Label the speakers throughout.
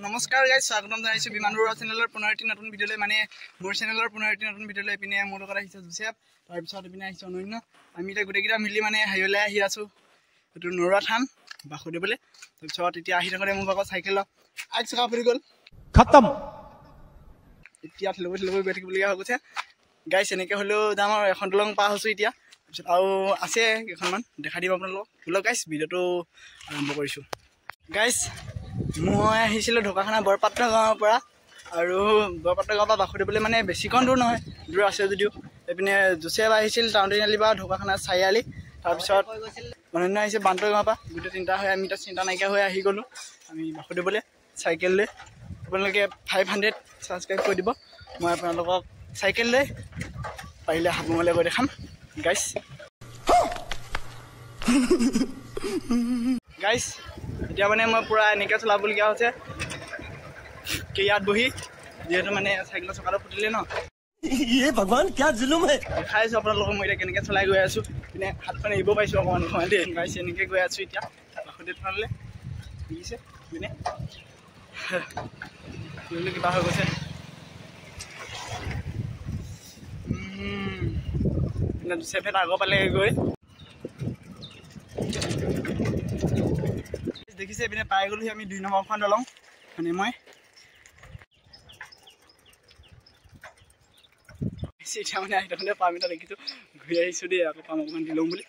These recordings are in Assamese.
Speaker 1: নমস্কাৰ গাইজ, স্বাগতম জনাইছোঁ বিমান বৰুৱা চেনেলৰ পুনৰ এটি নতুন ভিডিঅ'লৈ। মানে মোৰ চেনেলৰ পুনৰ এটি নতুন ভিডিঅ'লৈ। ইপিনে মোৰ লগত আহিছে জোচেফ, তাৰপিছত ইপিনে আহিছে অনন্য। আমি এতিয়া গোটেইকেইটা মিলি মানে হাইৱেলৈ আহি আছোঁ, এইটো নৰুৱা থান বাসুদেৱলৈ। তাৰপিছত এতিয়া আহি থাকোঁতে মোৰ ভাগৰ চাইকেলৰ আগ চকা ফুৰি গ'ল, খতম। এতিয়া ঠেলি গৈ থাকিবলগীয়া হৈ গৈছে গাইজ। এনেকৈ হ'লেও যাম আৰু এখন দলং পাৰ হৈছোঁ এতিয়া। তাৰপিছত আৰু আছে কেইখনমান দেখাই দিম আপোনালোকক। বোলক গাইজ, ভিডিঅ'টো আৰম্ভ কৰিছোঁ। গাইজ, মই আহিছিলোঁ ঢকুৱাখানা বৰপাত্ৰ গাঁৱৰ পৰা, আৰু বৰপাত্ৰ গাঁৱৰ পৰা বাসুদেৱলৈ মানে বেছিকণ দূৰ নহয়, দূৰ আছে যদিও। এইপিনে জোচেফ আহিছিল টাউন আলি পৰা ঢকুৱাখানা চাৰিআলি, তাৰপিছত অনন্য আহিছে বান্তৈ গাঁৱৰ পৰা। গোটেই তিনিটা হৈ আমি এতিয়া চিন্তা নাইকিয়া হৈ আহি গ'লোঁ আমি বাসুদেৱলৈ চাইকেল লৈ। আপোনালোকে 500 ছাবস্ক্ৰাইব কৰি দিব, মই আপোনালোকক চাইকেল লৈ পাৰিলে হাবুঙলৈ গৈ দেখাম গাইজ। গাইজ, এতিয়া মানে মই পূৰা এনেকৈ চলাবলগীয়া হৈছে ইয়াত বহি, যিহেতু মানে চাইকেলৰ চকাটো ফুটিলে ন। ভগৱান কিয় জুলুম হে। দেখাই আছোঁ আপোনালোকক মই এতিয়া কেনেকৈ চলাই গৈ আছোঁ। পিনে হাতখন এৰিব পাৰিছোঁ অকণমান অকণমান দেই গাইজ। এনেকৈ গৈ আছোঁ এতিয়া বাসুদেৱ থানলৈ, দেখিছে পিনে কিবা হৈ গৈছে। জোচেফে আগৰ পালেগৈ গৈ দেখিছে। এইপিনে পাই গ'লোহি আমি 2 নম্বৰখন দলং। মানে মই এতিয়া মানে আহি থাকোঁতে পাম এটা দেখিছোঁ, ঘূৰি আহিছোঁ দেই। আকৌ পাম অকণমান দি লওঁ বুলি,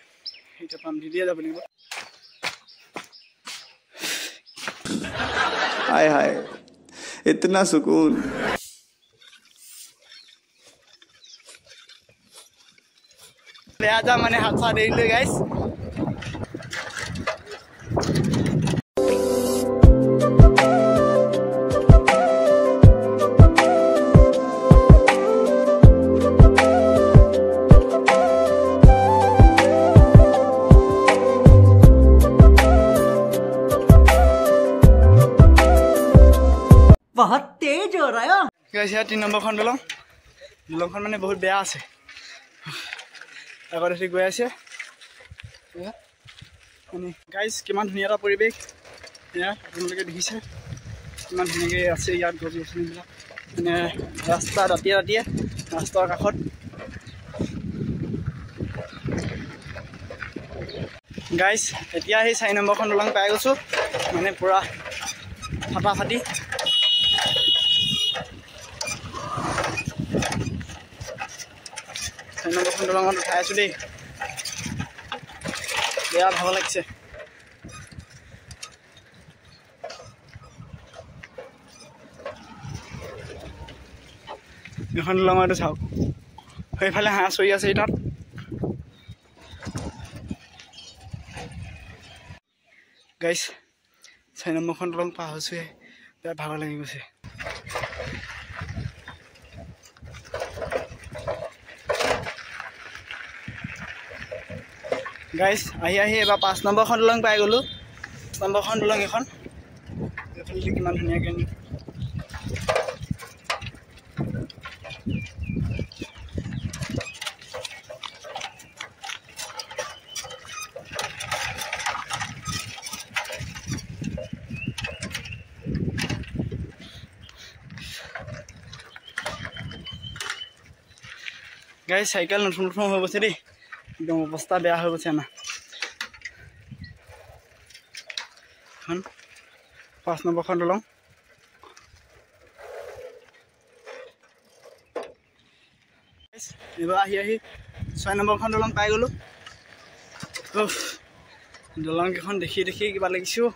Speaker 1: এতিয়া পাম দি দিয়ে যাব লাগিব।
Speaker 2: हाय हाय इतना सुकून।
Speaker 1: বেয়া যাম মানে হাত চাত এৰিলৈ গাইজ।
Speaker 3: बहुत तेज हो रहा है।
Speaker 1: গাইজ, 3 নম্বৰখন দলং। দলংখন মানে বহুত বেয়া আছে, আগত এটি গৈ আছে মানে গাইজ। কিমান ধুনীয়া এটা পৰিৱেশ ইয়াত, আপোনালোকে দেখিছে কিমান ধুনীয়াকৈ আছে ইয়াত গছ গছনিবিলাক। মানে ৰাস্তা ৰাতিয়ে ৰাতিয়ে ৰাস্তাৰ কাষত। গাইজ, এতিয়া সেই 4 নম্বৰখন দলং পাই গৈছোঁ, মানে পূৰা ফাটাফাটি। 4 নম্বৰখন দলঙত উঠাই আছোঁ দেই, বেয়া ভাল লাগিছে। এখন দলঙটো চাওক, সেইফালে হাঁহ চৰি আছে তাত। গাইজ, 4 নম্বৰখন দলং পাৰ হৈছোঁহে, বেয়া ভাগৰ লাগি গৈছে। গাইজ, আহি এবাৰ 5 নম্বৰখন দলং পাই গ'লোঁ। 5 নম্বৰখন দলং এখন, এইফালে কিমান ধুনীয়াকৈ গাইজ। চাইকেল নতুন নতুন হৈ গৈছে দেই, একদম অৱস্থা বেয়া হৈ গৈছে আমাৰ। এখন 5 নম্বৰখন দলং। এইবাৰ আহি 6 নম্বৰখন দলং পাই গ'লোঁ। দলংকেইখন দেখি কিবা লাগিছোঁ।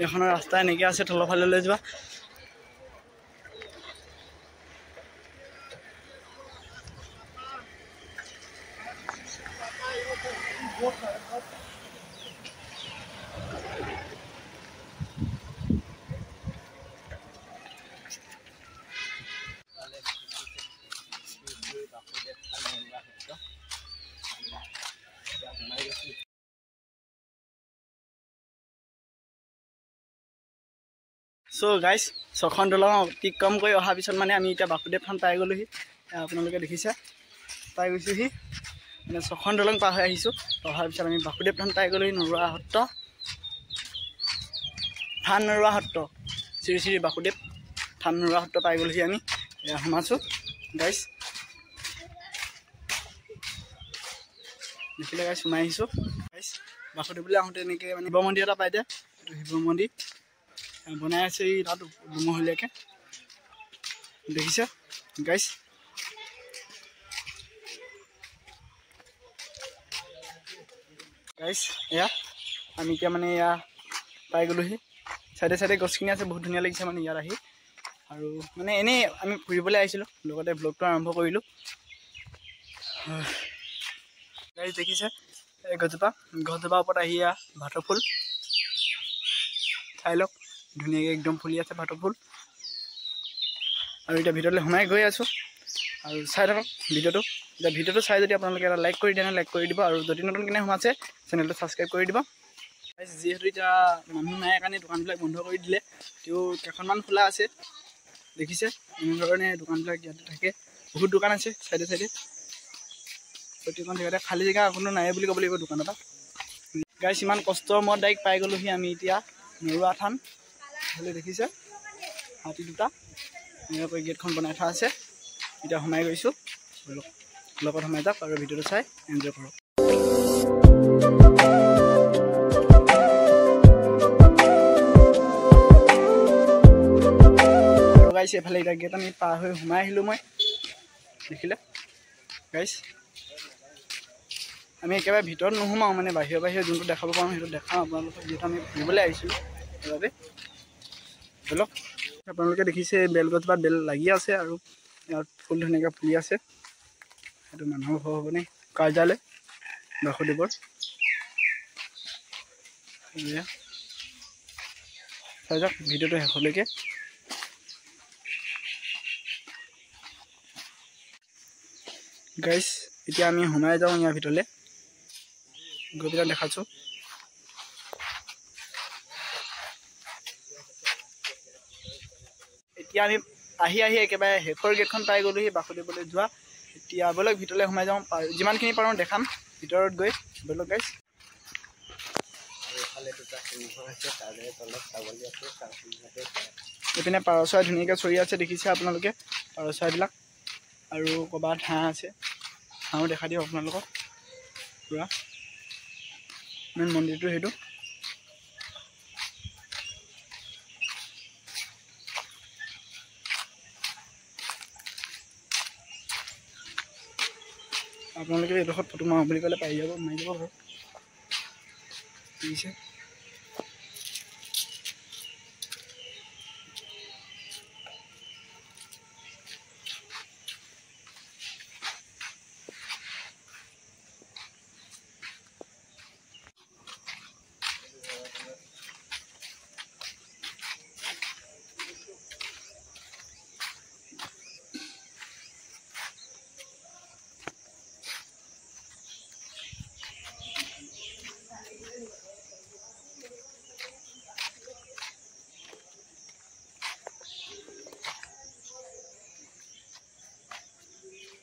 Speaker 1: এইখনৰ ৰাস্তা এনেকৈ আছে তলৰ ফালে লৈ যোৱা। সো গাইজ, 6খন দলং অতিক্ৰম কৰি অহাৰ পিছত মানে আমি এতিয়া বাসুদেৱ থান পাই গ'লোহি। আপোনালোকে দেখিছে পাই গৈছোঁহি, মানে 6খন দলং পাৰ হৈ আহিছোঁ। অহাৰ পিছত আমি বাসুদেৱ থান পাই গ'লোহি, নৰুৱা সত্ৰ। থান নৰুৱা সত্ৰ শ্ৰী শ্ৰী বাসুদেৱ থান নৰুৱা সত্ৰ পাই গ'লোহি আমি সোমাইছোঁ গাইজ দেখিলে গাইজ সোমাই আহিছোঁ গাইজ বাসুদেৱলৈ আহোঁতে এনেকৈ মানে শিৱ মন্দিৰ এটা পাই দিয়ে এইটো শিৱ মন্দিৰ বনাই আছে এই তাত দুমহলীয়াকৈ দেখিছে গাইজ গাইজ এয়া আমি এতিয়া মানে এয়া পাই গ'লোহি চাইডে চাইডে গছখিনি আছে বহুত ধুনীয়া লাগিছে মানে ইয়াত আহি আৰু মানে এনেই আমি ফুৰিবলৈ আহিছিলোঁ লগতে ব্লগটো আৰম্ভ কৰিলোঁ গাইজ দেখিছে এই গছজোপা ওপৰত আহি এয়া ভাটৌ ফুল চাই লওক ধুনীয়াকৈ একদম ফুলি আছে ভাটৌ ফুল আৰু এতিয়া ভিতৰলৈ সোমাই গৈ আছোঁ আৰু চাই থাকক ভিডিঅ'টো এতিয়া ভিডিঅ'টো চাই যদি আপোনালোকে এটা লাইক কৰি দিয়ে লাইক কৰি দিব আৰু যদি নতুন কিনে সোমাইছে চেনেলটো ছাবস্ক্ৰাইব কৰি দিব যিহেতু এতিয়া মানুহ নাই কাৰণে দোকানবিলাক বন্ধ কৰি দিলে তেওঁ কেইখনমান খোলা আছে দেখিছে এনেধৰণে দোকানবিলাক ইয়াতে থাকে বহুত দোকান আছে চাইডে চাইডে প্ৰতিখন জেগাতে খালী জেগা কোনো নাই বুলি ক'ব লাগিব দোকানৰ পৰা গাইজ ইমান কষ্টৰ মূৰত ডাইৰেক্ট পাই গ'লোহি আমি এতিয়া নৰুৱা থান হ'লে দেখিছে হাতী দুটা এনেকৈ গেটখন বনাই থোৱা আছে এতিয়া সোমাই গৈছোঁ লগত সোমাই যাওক আৰু ভিডিঅ'টো চাই এনজয় কৰক গাইজ এইফালে এতিয়া গেট আমি পাৰ হৈ সোমাই আহিলোঁ মই দেখিলে গাইজ আমি একেবাৰে ভিতৰত নোসোমাওঁ মানে বাহিৰে যোনটো দেখাব পাৰোঁ সেইটো দেখাওঁ আপোনালোকক যিহেতু আমি ফুৰিবলৈ আহিছিলোঁ সেইবাবে ধৰক আপোনালোকে দেখিছে বেলগছজোপাত বেল লাগি আছে আৰু ইয়াত ফুল ধুনীয়াকৈ ফুলি আছে সেইটো মানুহৰ ঘৰ হ'বনে কাৰ্যালয় বাসুদেৱৰ চাই যাওক ভিডিঅ'টো শেষলৈকে গাইজ এতিয়া আমি সোমাই যাওঁ ইয়াৰ ভিতৰলৈ গৈ পেলাই দেখাছোঁ এতিয়া আমি আহি একেবাৰে শেষৰ গেটখন পাই গ'লোহি বাসুদেৱলৈ যোৱা এতিয়া ব'লক ভিতৰলৈ সোমাই যাওঁ যিমানখিনি পাৰোঁ দেখাম ভিতৰত গৈ ব'লক গাইজ এইপিনে পাৰ চৰাই ধুনীয়াকৈ চৰি আছে দেখিছে আপোনালোকে পাৰ চৰাইবিলাক আৰু ক'ৰবাত হাঁহ আছে হাঁহো দেখা দিয়ক আপোনালোকক পূৰা মেইন মন্দিৰটো সেইটো আপোনালোকে এইডোখৰত ফটো মাৰোঁ বুলি ক'লে পাই যাব মাৰি যাব ঘৰত দেখিছে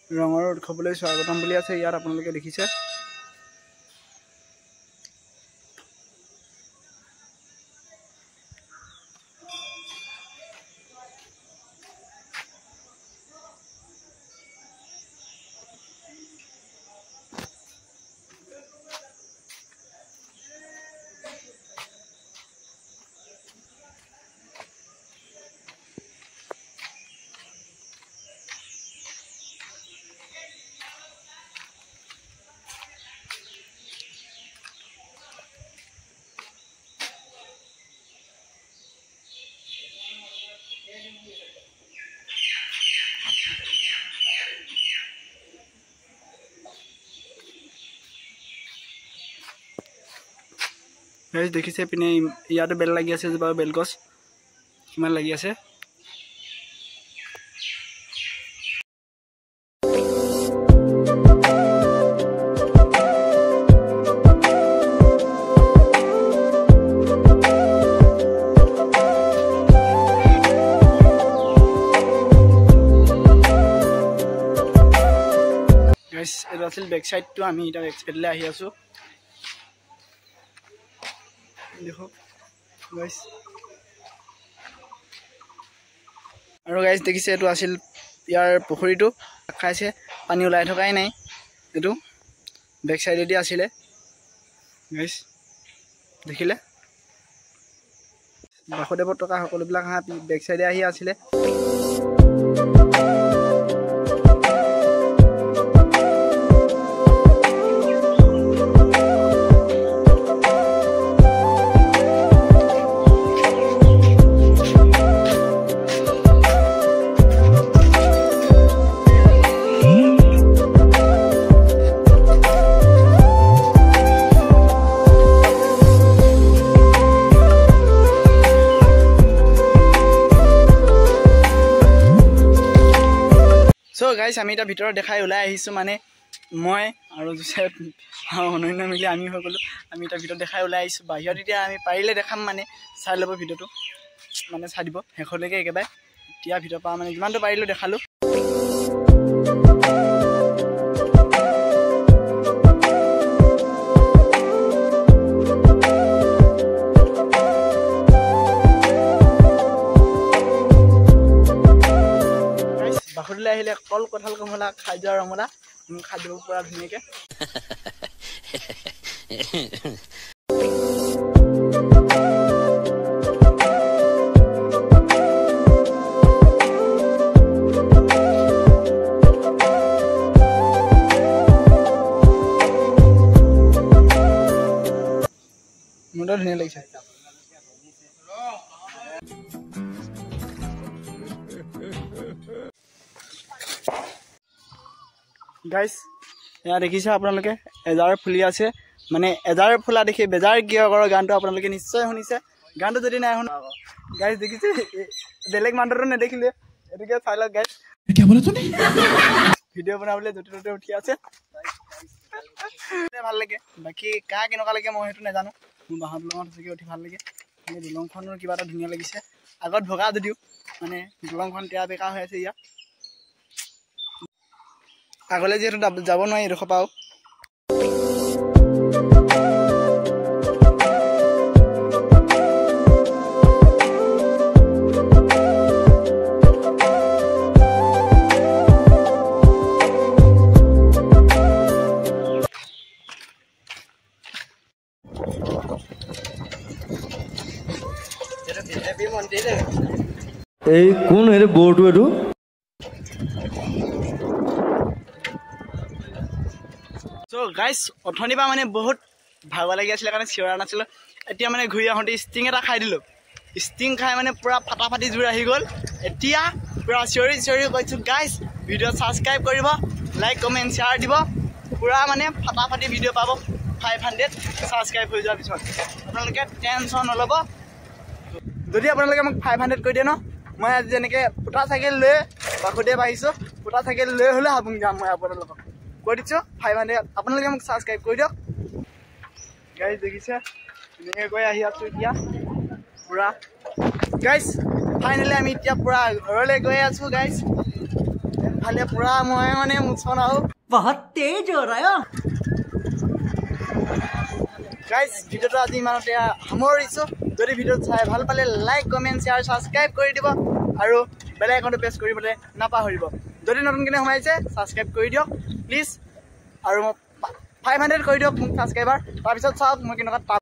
Speaker 1: ৰঙৰ উৎসৱলৈ স্বাগতম বুলি আছে ইয়াত আপোনালোকে দেখিছে গাইজ দেখিছে পিনে ইয়াতে বেল লাগি আছে বাৰু বেলগছ কিমান লাগি আছে গাইজ এটা আছিল বেক সাইডটো আমি এটা বেক সাইডলৈ আহি আছো দেখো গাইজ আৰু গাইজ দেখিছে এইটো আছিল ইয়াৰ পুখুৰীটো খাইছে পানী ওলাই থকাই নাই এইটো বেক চাইডেদি আছিলে গাইজ দেখিলে বাসুদেৱত থকা সকলোবিলাক হাঁহ বেক চাইডে আহি আছিলে So guys, আমি এটা ভিতৰত দেখাই ওলাই আহিছো মানে মই আৰু জোচেফ অনন্য মিলি আমি হৈ গলো আমি এটা ভিতৰত দেখাই ওলাই আহিছো বাহিৰত এতিয়া আমি পাৰিলে দেখাম মানে চাই ল'ব ভিডিঅ'টো মানে চাই দিব শেষলৈকে একেবাৰে এতিয়া ভিডিঅ' পৰা মানে যিমানটো পাৰিলো দেখালো বাহুলে আহিলে কল কঁঠাল কমলা খাই যোৱা ৰমলা খাই দিব পৰা ধুনীয়াকে মোটা ধুনীয়া লাগিছে গাইজ এয়া দেখিছে আপোনালোকে এজাৰ ফুলি আছে মানে এজাৰ ফুলা দেখি বেজাৰ কিয় কৰ গানটো আপোনালোকে নিশ্চয় শুনিছে গানটো যদি নাই শুনা গাইজ দেখিছে বেলেগ মানুহটো নেদেখিলে এটোকে চাই লওক গাইজ ভিডিঅ' বনাবলৈ য'তে ত'তে উঠি আছে ভাল লাগে বাকী কা কেনেকুৱা লাগে মই সেইটো নাজানো মোৰ বাহঁত লগত সঁচাকৈ উঠি ভাল লাগে মানে দলংখনৰ কিবা এটা ধুনীয়া লাগিছে আগত ভগা যদিও মানে দলংখন তেৰা বেকা হৈ আছে ইয়াত আগলৈ যিহেতু যাব নোৱাৰি এডোখৰ পাওঁ
Speaker 3: এই কোন হেৰি বৰ্ডটো এইটো
Speaker 1: So guys, অথনি বা মানে বহুত ভাগৰ লাগি আছিলে কাৰণে চিঞৰা নাছিলো এতিয়া মানে ঘূৰি আহোঁতে ষ্টিং এটা খাই দিলোঁ ষ্টিং খাই মানে পুৰা ফাটাফাটি জোৰ আহি গ'ল এতিয়া পুৰা চিঞৰি কৈছোঁ গাইজ ভিডিঅ' ছাবস্ক্ৰাইব কৰিব লাইক কমেণ্ট শ্বেয়াৰ দিব পুৰা মানে ফাটাফাটি ভিডিঅ' পাব 500 ছাবস্ক্ৰাইব হৈ যোৱাৰ পিছত আপোনালোকে টেনশ্যন নল'ব যদি আপোনালোকে মোক 500 কৰি দিয়ে ন মই আজি যেনেকৈ ফুটা চাইকেল লৈ বাসুদেৱ আহিছোঁ ফুটা চাইকেল লৈ হ'লে হাবুং যাম মই আপোনালোকক কৈ দিছোঁ 500 আপোনালোকে মোক ছাবস্ক্ৰাইব কৰি দিয়ক গাইজ দেখিছে এনেকৈ গৈ আহি আছোঁ এতিয়া পুৰা গাইজ ফাইনেলি আমি এতিয়া পুৰা ঘৰলৈ গৈ আছোঁ গাইজ ভালে পুৰা মই মানে মুচন আহোঁ বহুত তেজ হৈ ৰহা গাইজ ভিডিঅ'টো আজি ইমানতে সামৰিছোঁ যদি ভিডিঅ'টো চাই ভাল পালে লাইক কমেণ্ট শ্বেয়াৰ ছাবস্ক্ৰাইব কৰি দিব আৰু বেল আইকনটো প্ৰেছ কৰিবলৈ নাপাহৰিব যদি নতুনকৈ সোমাইছে ছাবস্ক্ৰাইব কৰি দিয়ক প্লিজ আৰু 500 কৰি দিয়ক মোক ছাবস্ক্ৰাইবাৰ তাৰপিছত চাওক মই কেনেকুৱা